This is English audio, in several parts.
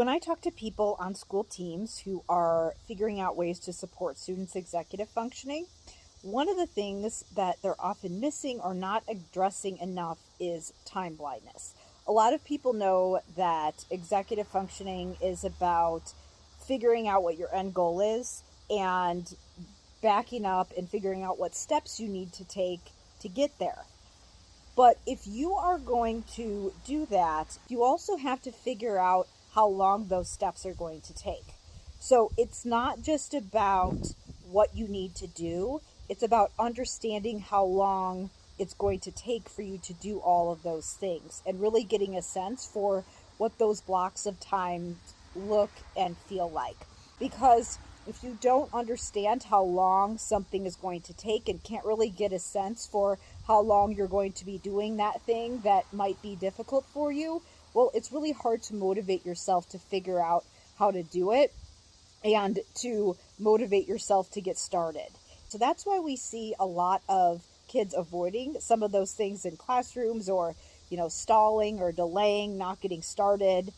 When I talk to people on school teams who are figuring out ways to support students' executive functioning, one of the things that they're often missing or not addressing enough is time blindness. A lot of people know that executive functioning is about figuring out what your end goal is and backing up and figuring out what steps you need to take to get there. But if you are going to do that, you also have to figure out how long those steps are going to take. So it's not just about what you need to do, it's about understanding how long it's going to take for you to do all of those things and really getting a sense for what those blocks of time look and feel like. Because if you don't understand how long something is going to take and can't really get a sense for how long you're going to be doing that thing that might be difficult for you, well, it's really hard to motivate yourself to figure out how to do it and to motivate yourself to get started. So that's why we see a lot of kids avoiding some of those things in classrooms, or stalling or delaying, not getting started,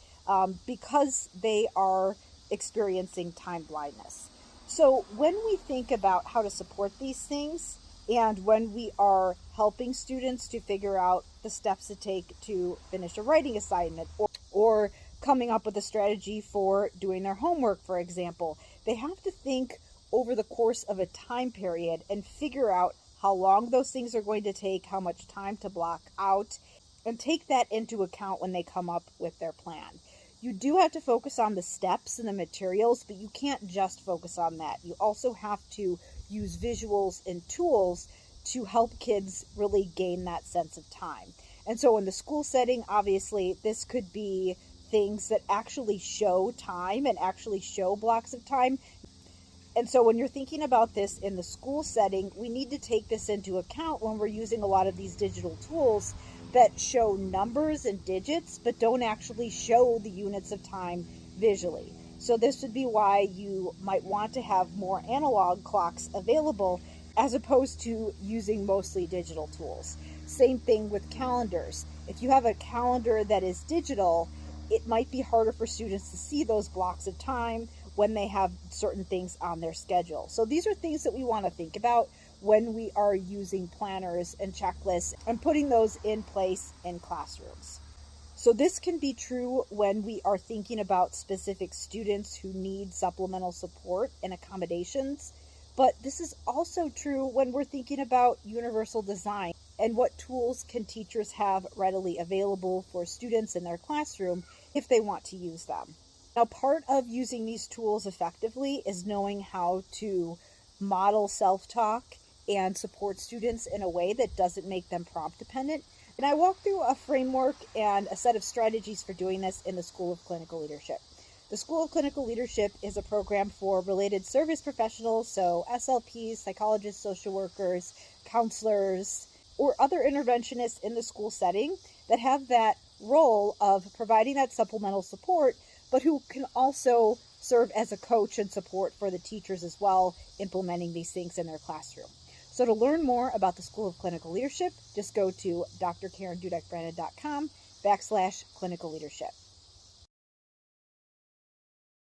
because they are experiencing time blindness. So when we think about how to support these things, and when we are helping students to figure out the steps to take to finish a writing assignment, or coming up with a strategy for doing their homework, for example, they have to think over the course of a time period and figure out how long those things are going to take, how much time to block out, and take that into account when they come up with their plan. You do have to focus on the steps and the materials, but you can't just focus on that. You also have to use visuals and tools to help kids really gain that sense of time. And so in the school setting, obviously, this could be things that actually show time and actually show blocks of time. And so when you're thinking about this in the school setting, we need to take this into account when we're using a lot of these digital tools that show numbers and digits, but don't actually show the units of time visually. So this would be why you might want to have more analog clocks available as opposed to using mostly digital tools. Same thing with calendars. If you have a calendar that is digital, it might be harder for students to see those blocks of time when they have certain things on their schedule. So these are things that we want to think about when we are using planners and checklists and putting those in place in classrooms. So this can be true when we are thinking about specific students who need supplemental support and accommodations, but this is also true when we're thinking about universal design and what tools can teachers have readily available for students in their classroom if they want to use them. Now, part of using these tools effectively is knowing how to model self-talk and support students in a way that doesn't make them prompt dependent. And I walk through a framework and a set of strategies for doing this in the School of Clinical Leadership. The School of Clinical Leadership is a program for related service professionals, so SLPs, psychologists, social workers, counselors, or other interventionists in the school setting that have that role of providing that supplemental support, but who can also serve as a coach and support for the teachers as well, implementing these things in their classroom. So to learn more about the School of Clinical Leadership, just go to drkarendudek-brannan.com/clinical leadership.